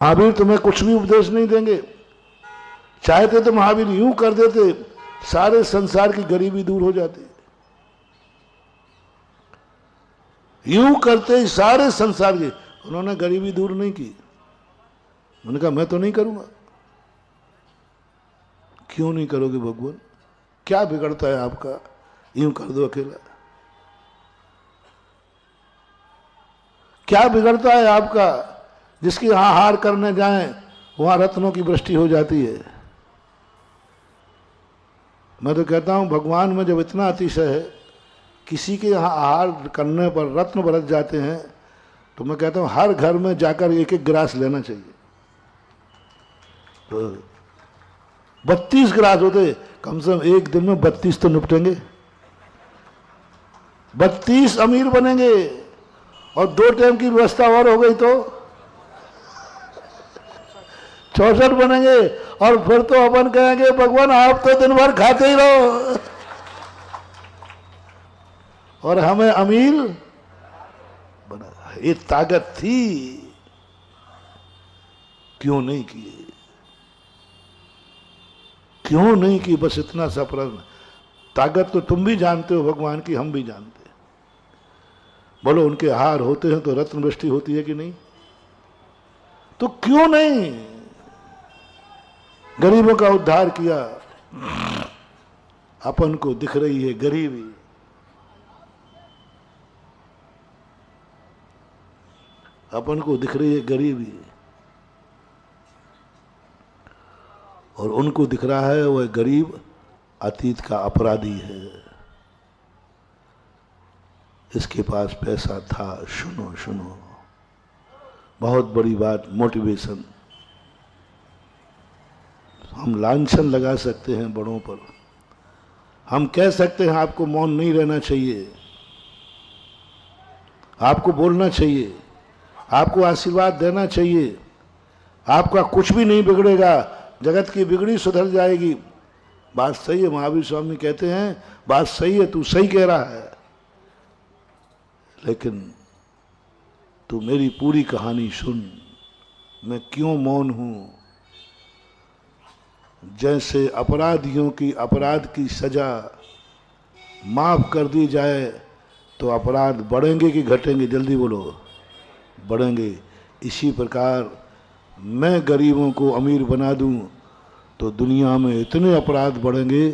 महावीर तुम्हें कुछ भी उपदेश नहीं देंगे। चाहते तो महावीर यूं कर देते, सारे संसार की गरीबी दूर हो जाती। यूं करते ही सारे संसार की, उन्होंने गरीबी दूर नहीं की। उन्होंने कहा मैं तो नहीं करूंगा। क्यों नहीं करोगे भगवान? क्या बिगड़ता है आपका? यूं कर दो अकेला। क्या बिगड़ता है आपका? जिसकी यहां हार करने जाएं वहां रत्नों की वृष्टि हो जाती है। मैं तो कहता हूं भगवान में जब इतना अतिशय है, किसी के यहां आहार करने पर रत्न बरस जाते हैं, तो मैं कहता हूं हर घर में जाकर एक एक गिलास लेना चाहिए। तो 32 गिलास होते, कम से कम एक दिन में 32 तो निपटेंगे। 32 अमीर बनेंगे, और 2 टाइम की व्यवस्था और हो गई तो 64 बनेंगे। और फिर तो अपन कहेंगे भगवान आप तो दिन भर खाते ही रहो और हमें अमीर बना। ये ताकत थी, क्यों नहीं किए? क्यों नहीं की? बस इतना सा प्रश्न। ताकत तो तुम भी जानते हो भगवान की, हम भी जानते हैं। बोलो उनके हार होते हैं तो रत्न वृष्टि होती है कि नहीं? तो क्यों नहीं? गरीबों का उद्धार किया। अपन को दिख रही है गरीबी, अपन को दिख रही है गरीबी, और उनको दिख रहा है वह गरीब अतीत का अपराधी है। इसके पास पैसा था। सुनो सुनो, बहुत बड़ी बात, मोटिवेशन। हम लांछन लगा सकते हैं बड़ों पर, हम कह सकते हैं आपको मौन नहीं रहना चाहिए, आपको बोलना चाहिए, आपको आशीर्वाद देना चाहिए, आपका कुछ भी नहीं बिगड़ेगा, जगत की बिगड़ी सुधर जाएगी। बात सही है, महावीर स्वामी कहते हैं बात सही है, तू सही कह रहा है, लेकिन तू मेरी पूरी कहानी सुन। मैं क्यों मौन हूं? जैसे अपराधियों की अपराध की सजा माफ कर दी जाए तो अपराध बढ़ेंगे कि घटेंगे? जल्दी बोलो। बढ़ेंगे। इसी प्रकार मैं गरीबों को अमीर बना दूं तो दुनिया में इतने अपराध बढ़ेंगे,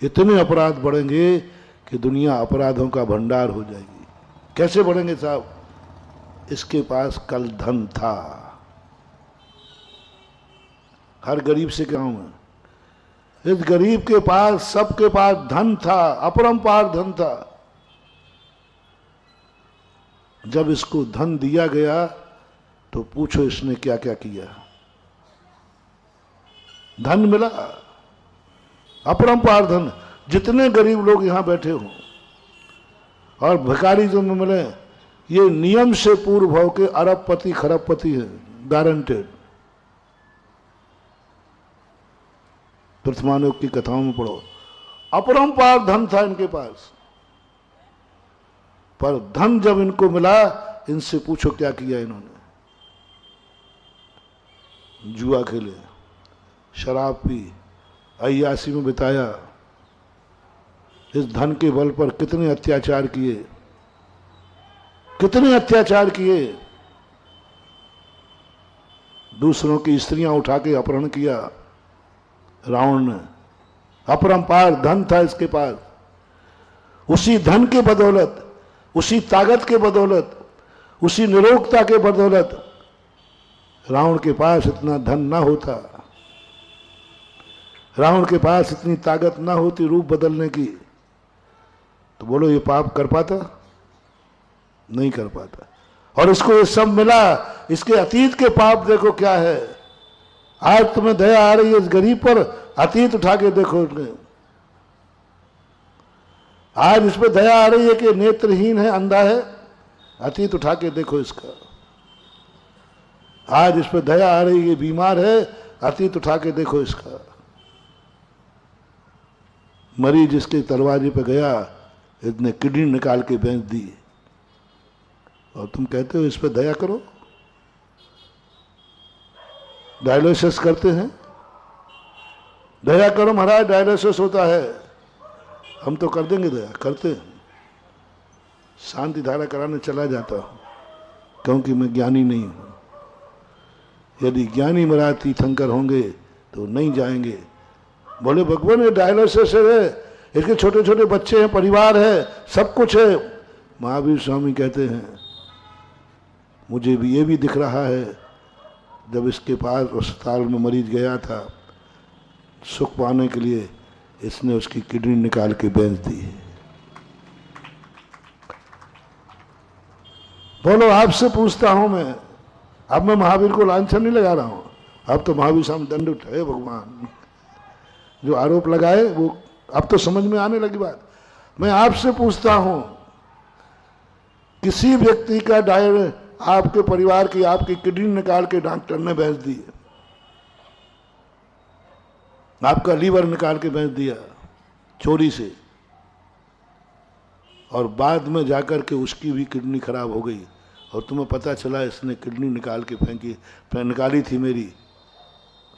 इतने अपराध बढ़ेंगे कि दुनिया अपराधों का भंडार हो जाएगी। कैसे बढ़ेंगे साहब? इसके पास कल धन था। हर गरीब से कहूं मैं, इस गरीब के पास, सबके पास धन था, अपरंपार धन था। जब इसको धन दिया गया तो पूछो इसने क्या क्या किया। धन मिला, अपरंपार धन। जितने गरीब लोग यहां बैठे हो और भिखारी जो मिले, ये नियम से पूर्व भाव के अरबपति खरबपति है, गारंटेड। प्रथमानुग की कथाओं में पढ़ो, अपरंपार धन था इनके पास। पर धन जब इनको मिला, इनसे पूछो क्या किया इन्होंने। जुआ खेले, शराब पी, अय्यासी में बिताया। इस धन के बल पर कितने अत्याचार किए, कितने अत्याचार किए। दूसरों की स्त्रियां उठा के अपहरण किया रावण ने। अपरंपार धन था इसके पास। उसी धन के बदौलत, उसी ताकत के बदौलत, उसी निरोगता के बदौलत रावण के पास इतना धन ना होता, रावण के पास इतनी ताकत ना होती रूप बदलने की, तो बोलो ये पाप कर पाता? नहीं कर पाता। और इसको ये सब मिला। इसके अतीत के पाप देखो क्या है। आज तुम्हें दया आ रही है इस गरीब पर, अतीत उठा के देखो। आज इस पर दया आ रही है कि नेत्रहीन है, अंधा है, अतीत उठा के देखो इसका। आज इस पर दया आ रही है, बीमार है, अतीत उठा के देखो इसका। मरीज इसके दरवाजे पे गया, इतने किडनी निकाल के बेच दी, और तुम कहते हो इस पर दया करो। डायलिसिस करते हैं। दया करो महाराज, डायलिसिस होता है, हम तो कर देंगे दया, करते हैं। शांति धारा कराने चला जाता हूं क्योंकि मैं ज्ञानी नहीं हूं। यदि ज्ञानी महाराज तीर्थंकर होंगे तो नहीं जाएंगे। बोले भगवान ये डायलिसिस है, इसके छोटे छोटे बच्चे हैं, परिवार है, सब कुछ है। महावीर स्वामी कहते हैं मुझे भी ये भी दिख रहा है, जब इसके पास अस्पताल में मरीज गया था सुख पाने के लिए, इसने उसकी किडनी निकाल के बेच दी। बोलो आपसे पूछता हूं मैं, अब मैं महावीर को लांछन नहीं लगा रहा हूं, अब तो महावीर सामने दंड उठाए भगवान, जो आरोप लगाए वो अब तो समझ में आने लगी बात। मैं आपसे पूछता हूं, किसी व्यक्ति का डायर आपके परिवार की आपकी किडनी निकाल के डॉक्टर ने बेच दी, आपका लीवर निकाल के बेच दिया चोरी से, और बाद में जाकर के उसकी भी किडनी खराब हो गई और तुम्हें पता चला इसने किडनी निकाल के फेंकी, निकाली थी मेरी।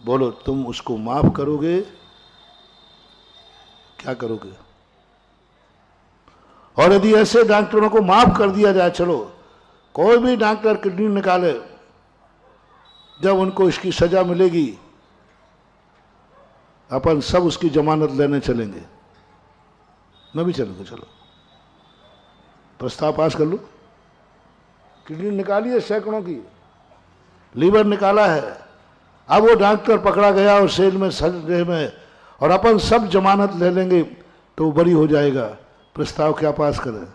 बोलो तुम उसको माफ करोगे? क्या करोगे? और यदि ऐसे डॉक्टरों को माफ कर दिया जाए, चलो कोई भी डॉक्टर किडनी निकाले, जब उनको इसकी सजा मिलेगी अपन सब उसकी जमानत लेने चलेंगे। मैं भी चलूंगा, चलो प्रस्ताव पास कर लो। किडनी निकाली है सैकड़ों की, लीवर निकाला है, अब वो डॉक्टर पकड़ा गया और सेल में सजे में, और अपन सब जमानत ले लेंगे तो वो बरी हो जाएगा। प्रस्ताव क्या पास करें?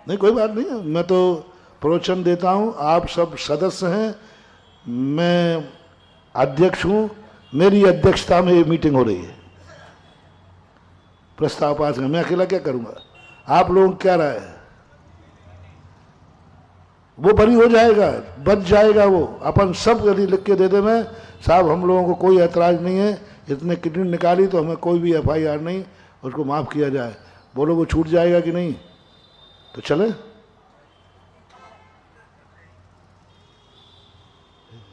नहीं कोई बात नहीं, मैं तो प्रवचन देता हूं, आप सब सदस्य हैं, मैं अध्यक्ष हूं, मेरी अध्यक्षता में ये मीटिंग हो रही है। प्रस्ताव पास करें, मैं अकेला क्या करूंगा? आप लोग क्या राय है? वो बरी हो जाएगा, बच जाएगा वो। अपन सब यदि लिख के दे दे मैं साहब, हम लोगों को कोई ऐतराज नहीं है, इतने किडनी निकाली तो हमें कोई भी FIR नहीं, उसको माफ किया जाए। बोलो वो छूट जाएगा कि नहीं? तो चले,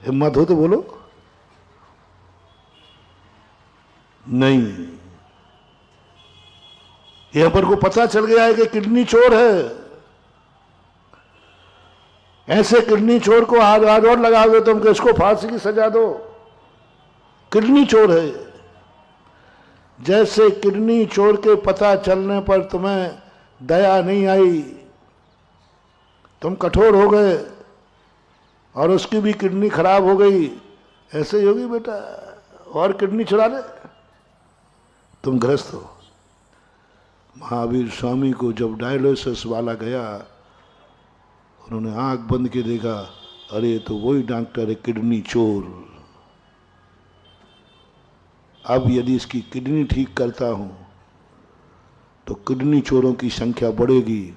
हिम्मत हो तो बोलो। नहीं, यहां पर को पता चल गया है कि किडनी चोर है, ऐसे किडनी चोर को आज और लगाओगे तुम कि इसको फांसी की सजा दो, किडनी चोर है। जैसे किडनी चोर के पता चलने पर तुम्हें दया नहीं आई, तुम कठोर हो गए और उसकी भी किडनी खराब हो गई, ऐसे ही होगी बेटा, और किडनी चुरा ले, तुम ग्रस्त हो। महावीर स्वामी को जब डायलिसिस वाला गया, उन्होंने आंख बंद के देखा, अरे तो वही डॉक्टर है किडनी चोर। अब यदि इसकी किडनी ठीक करता हूं तो किडनी चोरों की संख्या बढ़ेगी,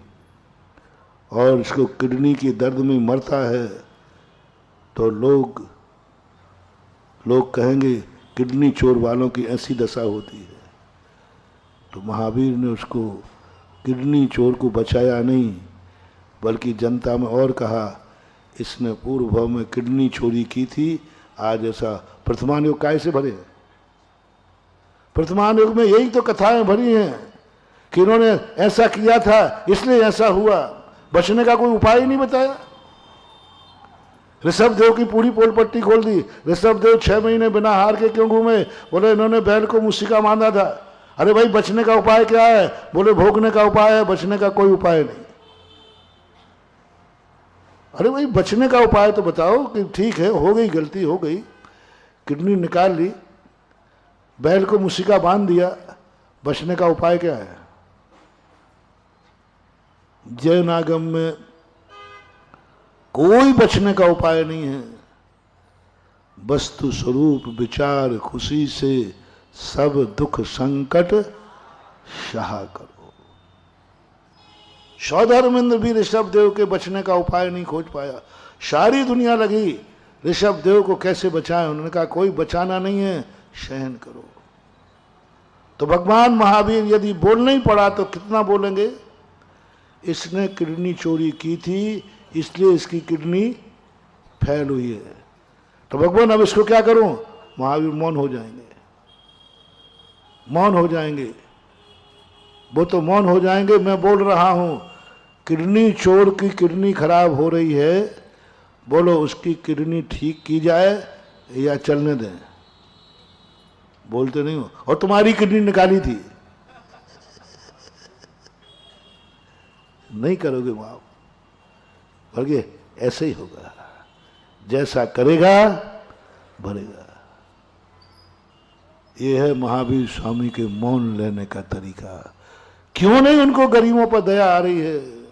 और इसको किडनी के दर्द में मरता है तो लोग कहेंगे किडनी चोर वालों की ऐसी दशा होती है। तो महावीर ने उसको किडनी चोर को बचाया नहीं, बल्कि जनता में और कहा इसने पूर्व भाव में किडनी चोरी की थी, आज ऐसा। वर्तमान युग काय से भरे? वर्तमान युग में यही तो कथाएं भरी हैं कि इन्होंने ऐसा किया था इसलिए ऐसा हुआ, बचने का कोई उपाय नहीं बताया। ऋषभ देव की पूरी पोल पट्टी खोल दी। ऋषभ देव 6 महीने बिना हार के क्यों घूमे? बोले इन्होंने बैल को मुस्सिका बांधा था। अरे भाई बचने का उपाय क्या है? बोले भोगने का उपाय है, बचने का कोई उपाय नहीं। अरे भाई बचने का उपाय तो बताओ कि ठीक है हो गई, गलती हो गई, किडनी निकाल ली, बैल को मुस्सिका बांध दिया, बचने का उपाय क्या है? जैन आगम में कोई बचने का उपाय नहीं है। वस्तु स्वरूप विचार खुशी से सब दुख संकट सहा करो। सौधर्मेंद्र भी ऋषभ देव के बचने का उपाय नहीं खोज पाया। सारी दुनिया लगी ऋषभ देव को कैसे बचाएं, उन्होंने कहा कोई बचाना नहीं है, सहन करो। तो भगवान महावीर यदि बोलना ही पड़ा तो कितना बोलेंगे? इसने किडनी चोरी की थी इसलिए इसकी किडनी फैल हुई है। तो भगवान अब इसको क्या करूं? महावीर मौन हो जाएंगे, मौन हो जाएंगे। वो तो मौन हो जाएंगे, मैं बोल रहा हूं किडनी चोर की किडनी खराब हो रही है, बोलो उसकी किडनी ठीक की जाए या चलने दें? बोलते नहीं हो। और तुम्हारी किडनी निकाली थी, नहीं करोगे माफ, बल्कि ऐसे ही होगा, जैसा करेगा भरेगा। ये है महावीर स्वामी के मौन लेने का तरीका। क्यों नहीं उनको गरीबों पर दया आ रही है?